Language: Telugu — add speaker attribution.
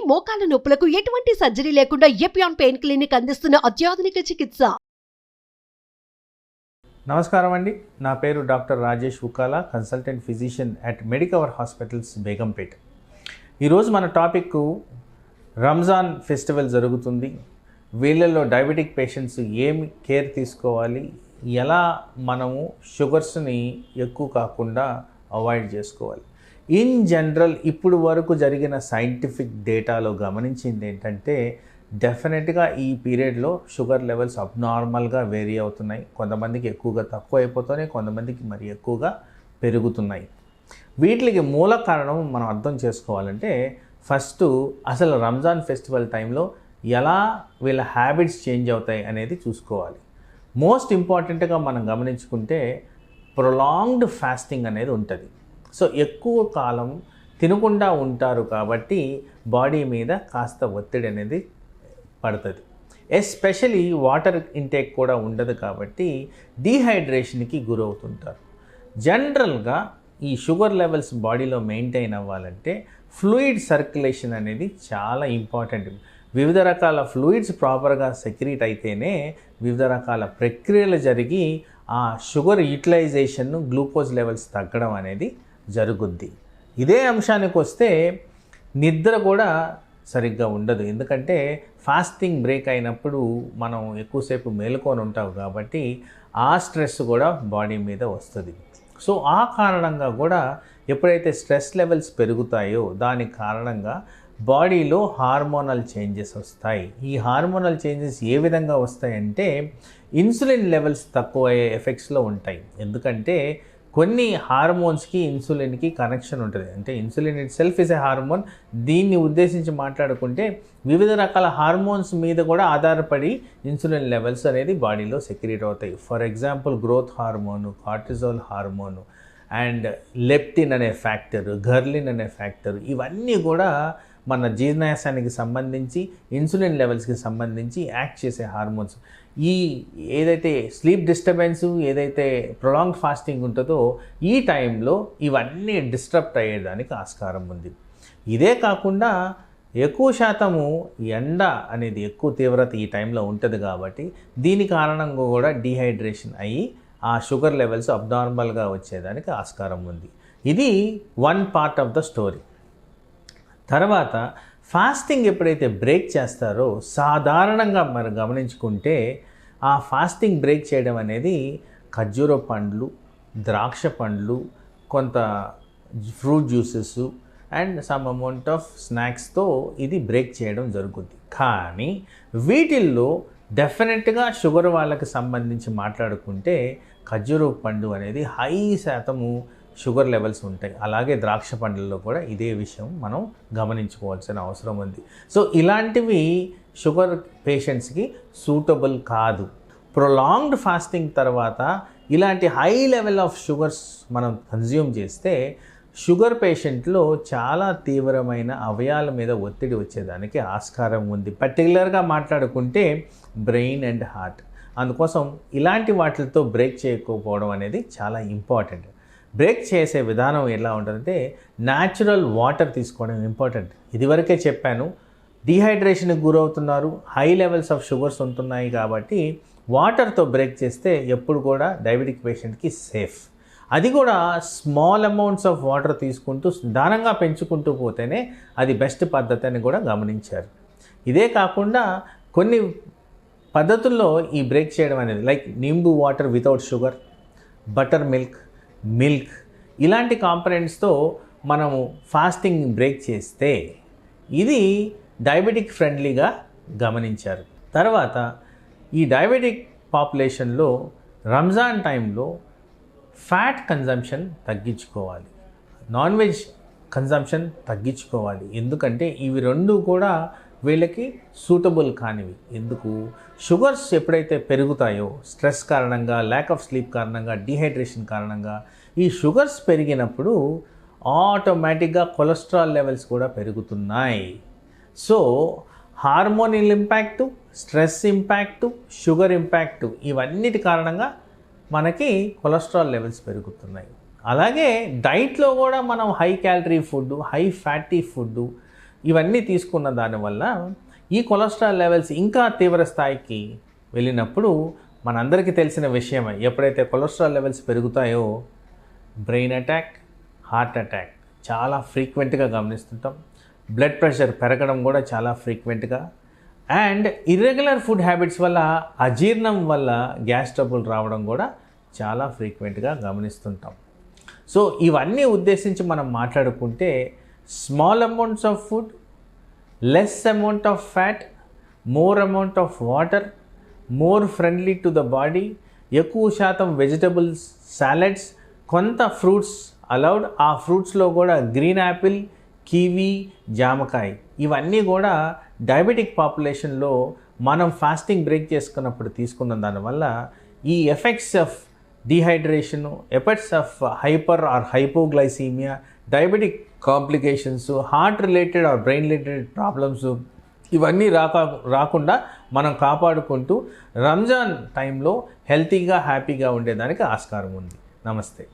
Speaker 1: మోకాల నొప్పులకు ఎటువంటి సర్జరీ లేకుండా ఎపియాన్ పెయిన్ క్లినిక్ అందిస్తున్న అత్యాధునిక చికిత్స.
Speaker 2: నమస్కారం అండి, నా పేరు doctor Rajesh Ukala, consultant physician at Medicover hospitals, Begumpet. ఈరోజు మన టాపిక్ రంజాన్ ఫెస్టివల్ జరుగుతుంది. వీళ్ళల్లో డయాబెటిక్ పేషెంట్స్ ఏమి కేర్ తీసుకోవాలి, ఎలా మనము షుగర్స్ని ఎక్కువ కాకుండా అవాయిడ్ చేసుకోవాలి. ఇన్ జనరల్ ఇప్పుడు వరకు జరిగిన సైంటిఫిక్ డేటాలో గమనించింది ఏంటంటే డెఫినెట్గా ఈ పీరియడ్లో షుగర్ లెవెల్స్ అబ్నార్మల్గా వేరీ అవుతున్నాయి. కొంతమందికి ఎక్కువగా తక్కువ అయిపోతున్నాయి, కొంతమందికి మరి ఎక్కువగా పెరుగుతున్నాయి. వీటికి మూల కారణం మనం అర్థం చేసుకోవాలంటే ఫస్ట్ అసలు రంజాన్ ఫెస్టివల్ టైంలో ఎలా వీళ్ళ హ్యాబిట్స్ చేంజ్ అవుతాయి అనేది చూసుకోవాలి. మోస్ట్ ఇంపార్టెంట్గా మనం గమనించుకుంటే ప్రొలాంగ్డ్ ఫాస్టింగ్ అనేది ఉంటుంది. సో ఎక్కువ కాలం తినకుండా ఉంటారు కాబట్టి బాడీ మీద కాస్త ఒత్తిడి అనేది పడుతుంది. ఎస్పెషలీ వాటర్ ఇంటేక్ కూడా ఉండదు కాబట్టి డీహైడ్రేషన్కి గురవుతుంటారు. జనరల్గా ఈ షుగర్ లెవెల్స్ బాడీలో మెయింటైన్ అవ్వాలంటే ఫ్లూయిడ్ సర్క్యులేషన్ అనేది చాలా ఇంపార్టెంట్. వివిధ రకాల ఫ్లూయిడ్స్ ప్రాపర్గా సెక్రీట్ అయితేనే వివిధ రకాల ప్రక్రియలు జరిగి ఆ షుగర్ యూటిలైజేషన్ను, గ్లూకోజ్ లెవెల్స్ తగ్గడం అనేది జరుగుద్ది. ఇదే అంశానికి వస్తే నిద్ర కూడా సరిగ్గా ఉండదు. ఎందుకంటే ఫాస్టింగ్ బ్రేక్ అయినప్పుడు మనం ఎక్కువసేపు మేలుకొని ఉంటాం కాబట్టి ఆ స్ట్రెస్ కూడా బాడీ మీద వస్తుంది. సో ఆ కారణంగా కూడా ఎప్పుడైతే స్ట్రెస్ లెవెల్స్ పెరుగుతాయో దాని కారణంగా బాడీలో హార్మోనల్ చేంజెస్ వస్తాయి. ఈ హార్మోనల్ చేంజెస్ ఏ విధంగా వస్తాయంటే ఇన్సులిన్ లెవెల్స్ తక్కువ అయ్యే ఎఫెక్ట్స్లో ఉంటాయి. ఎందుకంటే కొన్ని హార్మోన్స్కి ఇన్సులిన్కి కనెక్షన్ ఉంటుంది. అంటే insulin it self is a hormone. దీన్ని ఉద్దేశించి మాట్లాడుకుంటే వివిధ రకాల హార్మోన్స్ మీద కూడా ఆధారపడి ఇన్సులిన్ లెవెల్స్ అనేది బాడీలో సెక్రీట్ అవుతాయి. For example growth hormone, cortisol hormone and leptin అనే ఫ్యాక్టర్, గర్లిన్ అనే ఫ్యాక్టర్, ఇవన్నీ కూడా మన జీర్ణాశయానికి సంబంధించి ఇన్సులిన్ లెవెల్స్కి సంబంధించి యాక్ట్ చేసే హార్మోన్స్. ఈ ఏదైతే స్లీప్ డిస్టర్బెన్స్, ఏదైతే ప్రొలాంగ్డ్ ఫాస్టింగ్ ఉంటుందో ఈ టైంలో ఇవన్నీ డిస్టర్బ్ అయ్యేదానికి ఆస్కారం ఉంది. ఇదే కాకుండా ఎక్కువ శాతము ఎండ అనేది ఎక్కువ తీవ్రత ఈ టైంలో ఉంటుంది కాబట్టి దీని కారణంగా కూడా డీహైడ్రేషన్ అయ్యి ఆ షుగర్ లెవెల్స్ అబ్నార్మల్గా వచ్చేదానికి ఆస్కారం ఉంది. ఇది one part of the story. తర్వాత ఫాస్టింగ్ ఎప్పుడైతే బ్రేక్ చేస్తారో సాధారణంగా మనం గమనించుకుంటే ఆ ఫాస్టింగ్ బ్రేక్ చేయడం అనేది ఖర్జూర పండ్లు, ద్రాక్ష పండ్లు, కొంత fruit juices and some amount of స్నాక్స్తో ఇది బ్రేక్ చేయడం జరుగుతుంది. కానీ వీటిల్లో డెఫినెట్గా షుగర్ వాళ్ళకి సంబంధించి మాట్లాడుకుంటే ఖర్జూర పండు అనేది హై శాతము షుగర్ లెవెల్స్ ఉంటాయి. అలాగే ద్రాక్ష పండ్లలో కూడా ఇదే విషయం మనం గమనించుకోవాల్సిన అవసరం ఉంది. సో ఇలాంటివి షుగర్ పేషెంట్స్కి సూటబుల్ కాదు. ప్రొలాంగ్డ్ ఫాస్టింగ్ తర్వాత ఇలాంటి హై లెవెల్ ఆఫ్ షుగర్స్ మనం కన్జ్యూమ్ చేస్తే షుగర్ పేషెంట్లో చాలా తీవ్రమైన అవయవాల మీద ఒత్తిడి వచ్చేదానికి ఆస్కారం ఉంది. పర్టికులర్గా మాట్లాడుకుంటే బ్రెయిన్ అండ్ హార్ట్. అందుకోసం ఇలాంటి వాటితో బ్రేక్ చేయకపోవడం అనేది చాలా ఇంపార్టెంట్. బ్రేక్ చేసే విధానం ఎలా ఉంటుందంటే న్యాచురల్ వాటర్ తీసుకోవడం ఇంపార్టెంట్. ఇదివరకే చెప్పాను, డీహైడ్రేషన్కి గురవుతున్నారు, హై లెవెల్స్ ఆఫ్ షుగర్స్ ఉంటున్నాయి కాబట్టి వాటర్తో బ్రేక్ చేస్తే ఎప్పుడు కూడా డయాబెటిక్ పేషెంట్కి సేఫ్. అది కూడా స్మాల్ అమౌంట్స్ ఆఫ్ వాటర్ తీసుకుంటూ దానంగా పెంచుకుంటూ పోతేనే అది బెస్ట్ పద్ధతి అని కూడా గమనించారు. ఇదే కాకుండా కొన్ని పద్ధతుల్లో ఈ బ్రేక్ చేయడం అనేది like nimbu water without sugar, butter milk ఇలాంటి కాంపనెంట్స్తో మనము ఫాస్టింగ్ బ్రేక్ చేస్తే ఇది డయాబెటిక్ ఫ్రెండ్లీగా గమనించారు. తర్వాత ఈ డయాబెటిక్ పాపులేషన్లో రంజాన్ టైంలో ఫ్యాట్ కన్జంప్షన్ తగ్గించుకోవాలి, నాన్ వెజ్ కన్జంప్షన్ తగ్గించుకోవాలి. ఎందుకంటే ఇవి రెండు కూడా వీళ్ళకి సూటబుల్ కానివి. ఎందుకు? షుగర్స్ ఎప్పుడైతే పెరుగుతాయో స్ట్రెస్ కారణంగా, ల్యాక్ ఆఫ్ స్లీప్ కారణంగా, డీహైడ్రేషన్ కారణంగా ఈ షుగర్స్ పెరిగినప్పుడు ఆటోమేటిక్గా కొలెస్ట్రాల్ లెవెల్స్ కూడా పెరుగుతున్నాయి. So hormonal impact, stress impact, sugar impact ఇవన్నిటి కారణంగా మనకి కొలెస్ట్రాల్ లెవెల్స్ పెరుగుతున్నాయి. అలాగే డైట్లో కూడా మనం high calorie food, high fatty food, ఇవన్నీ తీసుకున్న దానివల్ల ఈ కొలెస్ట్రాల్ లెవెల్స్ ఇంకా తీవ్ర స్థాయికి వెళ్ళినప్పుడు మనందరికీ తెలిసిన విషయమే, ఎప్పుడైతే కొలెస్ట్రాల్ లెవెల్స్ పెరుగుతాయో బ్రెయిన్ అటాక్, హార్ట్ అటాక్ చాలా ఫ్రీక్వెంట్గా గమనిస్తుంటాం. బ్లడ్ ప్రెషర్ పెరగడం కూడా చాలా ఫ్రీక్వెంట్గా, అండ్ ఇర్రెగ్యులర్ ఫుడ్ హ్యాబిట్స్ వల్ల అజీర్ణం వల్ల గ్యాస్ ట్రబుల్ రావడం కూడా చాలా ఫ్రీక్వెంట్గా గమనిస్తుంటాం. సో ఇవన్నీ ఉద్దేశించి మనం మాట్లాడుకుంటే small amounts of food, less amount of fat, more amount of water, more friendly to the body, ఎక్కువ శాతం వెజిటబుల్స్, సాలడ్స్, కొంత ఫ్రూట్స్ అలౌడ్. ఆ ఫ్రూట్స్లో కూడా గ్రీన్ యాపిల్, కివీ, జామకాయ ఇవన్నీ కూడా డయాబెటిక్ పాపులేషన్లో మనం ఫాస్టింగ్ బ్రేక్ చేసుకున్నప్పుడు తీసుకున్న దానివల్ల ఈ effects of dehydration, effects of hyper or hypoglycemia, diabetic complications, heart related or brain related problems ఇవన్నీ రాకుండా మనం కాపాడుకుంటూ రంజాన్ టైంలో హెల్తీగా హ్యాపీగా ఉండేదానికి ఆస్కారం ఉంది. నమస్తే.